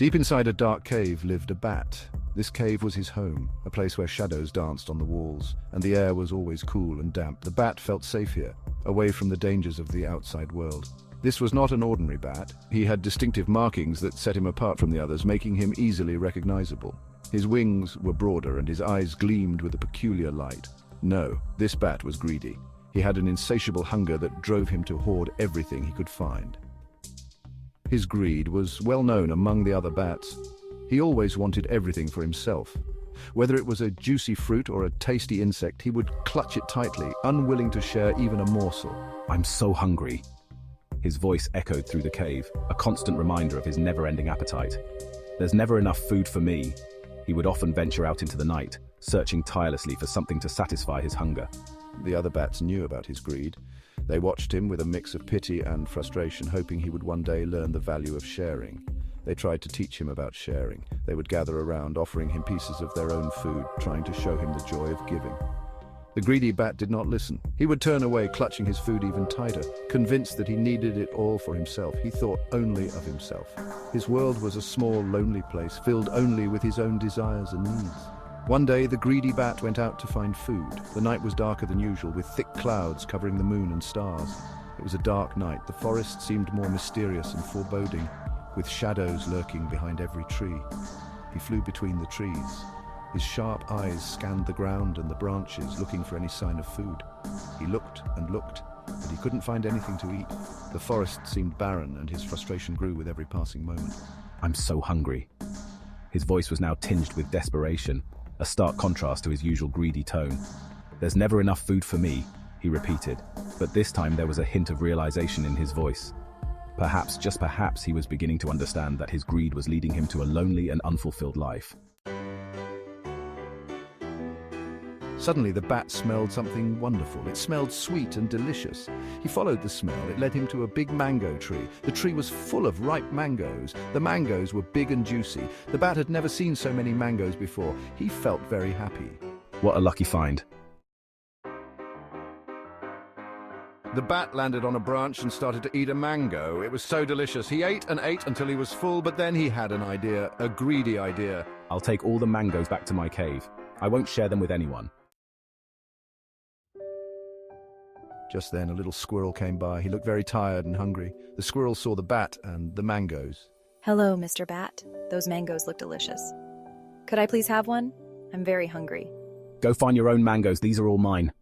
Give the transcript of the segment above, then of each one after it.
Deep inside a dark cave lived a bat. This cave was his home, a place where shadows danced on the walls, and the air was always cool and damp. The bat felt safe here, away from the dangers of the outside world. This was not an ordinary bat. He had distinctive markings that set him apart from the others, making him easily recognizable. His wings were broader and his eyes gleamed with a peculiar light. No, this bat was greedy. He had an insatiable hunger that drove him to hoard everything he could find. His greed was well known among the other bats. He always wanted everything for himself. Whether it was a juicy fruit or a tasty insect, he would clutch it tightly, unwilling to share even a morsel. "I'm so hungry." His voice echoed through the cave, a constant reminder of his never-ending appetite. "There's never enough food for me." He would often venture out into the night, searching tirelessly for something to satisfy his hunger. The other bats knew about his greed. They watched him with a mix of pity and frustration, hoping he would one day learn the value of sharing. They tried to teach him about sharing. They would gather around, offering him pieces of their own food, trying to show him the joy of giving. The greedy bat did not listen. He would turn away, clutching his food even tighter, convinced that he needed it all for himself. He thought only of himself. His world was a small, lonely place, filled only with his own desires and needs. One day, the greedy bat went out to find food. The night was darker than usual, with thick clouds covering the moon and stars. It was a dark night. The forest seemed more mysterious and foreboding, with shadows lurking behind every tree. He flew between the trees. His sharp eyes scanned the ground and the branches, looking for any sign of food. He looked and looked, but he couldn't find anything to eat. The forest seemed barren, and his frustration grew with every passing moment. "I'm so hungry." His voice was now tinged with desperation, a stark contrast to his usual greedy tone. "There's never enough food for me," he repeated, but this time there was a hint of realization in his voice. Perhaps, just perhaps, he was beginning to understand that his greed was leading him to a lonely and unfulfilled life. Suddenly the bat smelled something wonderful. It smelled sweet and delicious. He followed the smell. It led him to a big mango tree. The tree was full of ripe mangoes. The mangoes were big and juicy. The bat had never seen so many mangoes before. He felt very happy. What a lucky find. The bat landed on a branch and started to eat a mango. It was so delicious. He ate and ate until he was full, but then he had an idea, a greedy idea. "I'll take all the mangoes back to my cave. I won't share them with anyone." Just then, a little squirrel came by. He looked very tired and hungry. The squirrel saw the bat and the mangoes. "Hello, Mr. Bat. Those mangoes look delicious. Could I please have one? I'm very hungry." "Go find your own mangoes. These are all mine."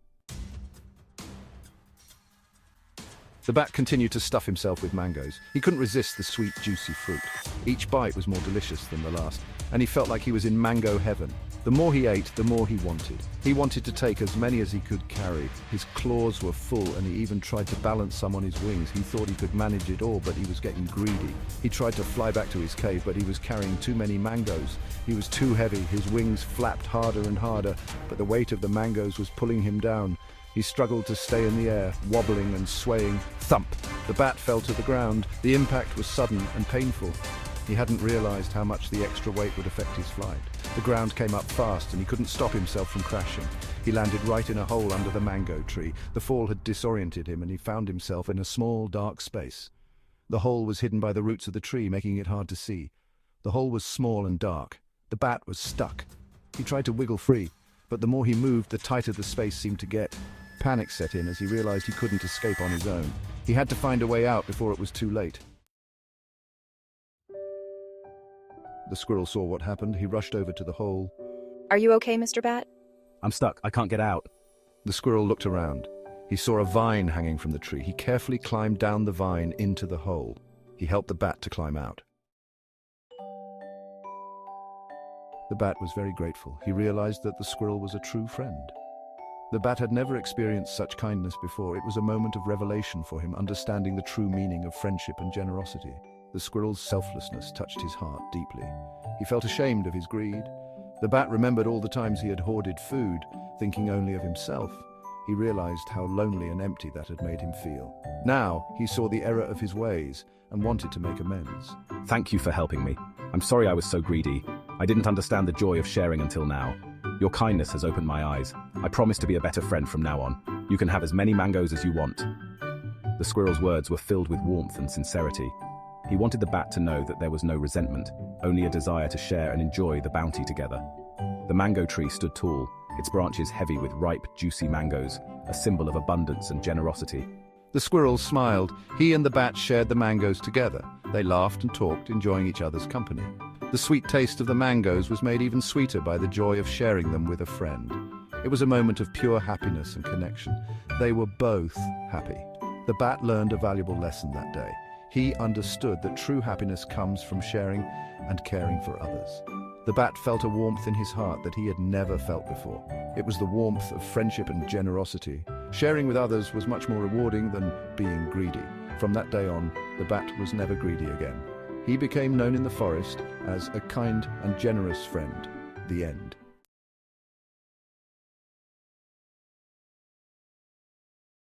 The bat continued to stuff himself with mangoes. He couldn't resist the sweet, juicy fruit. Each bite was more delicious than the last, and he felt like he was in mango heaven. The more he ate, the more he wanted. He wanted to take as many as he could carry. His claws were full, and he even tried to balance some on his wings. He thought he could manage it all, but he was getting greedy. He tried to fly back to his cave, but he was carrying too many mangoes. He was too heavy. His wings flapped harder and harder, but the weight of the mangoes was pulling him down. He struggled to stay in the air, wobbling and swaying. Thump! The bat fell to the ground. The impact was sudden and painful. He hadn't realized how much the extra weight would affect his flight. The ground came up fast, and he couldn't stop himself from crashing. He landed right in a hole under the mango tree. The fall had disoriented him, and he found himself in a small, dark space. The hole was hidden by the roots of the tree, making it hard to see. The hole was small and dark. The bat was stuck. He tried to wiggle free, but the more he moved, the tighter the space seemed to get. Panic set in as he realized he couldn't escape on his own. He had to find a way out before it was too late. The squirrel saw what happened. He rushed over to the hole. "Are you okay, Mr. Bat?" "I'm stuck. I can't get out." The squirrel looked around. He saw a vine hanging from the tree. He carefully climbed down the vine into the hole. He helped the bat to climb out. The bat was very grateful. He realized that the squirrel was a true friend. The bat had never experienced such kindness before. It was a moment of revelation for him, understanding the true meaning of friendship and generosity. The squirrel's selflessness touched his heart deeply. He felt ashamed of his greed. The bat remembered all the times he had hoarded food, thinking only of himself. He realized how lonely and empty that had made him feel. Now he saw the error of his ways and wanted to make amends. "Thank you for helping me. I'm sorry I was so greedy. I didn't understand the joy of sharing until now. Your kindness has opened my eyes. I promise to be a better friend from now on. You can have as many mangoes as you want." The squirrel's words were filled with warmth and sincerity. He wanted the bat to know that there was no resentment, only a desire to share and enjoy the bounty together. The mango tree stood tall, its branches heavy with ripe, juicy mangoes, a symbol of abundance and generosity. The squirrels smiled. He and the bat shared the mangoes together. They laughed and talked, enjoying each other's company. The sweet taste of the mangoes was made even sweeter by the joy of sharing them with a friend. It was a moment of pure happiness and connection. They were both happy. The bat learned a valuable lesson that day. He understood that true happiness comes from sharing and caring for others. The bat felt a warmth in his heart that he had never felt before. It was the warmth of friendship and generosity. Sharing with others was much more rewarding than being greedy. From that day on, the bat was never greedy again. He became known in the forest as a kind and generous friend. The end.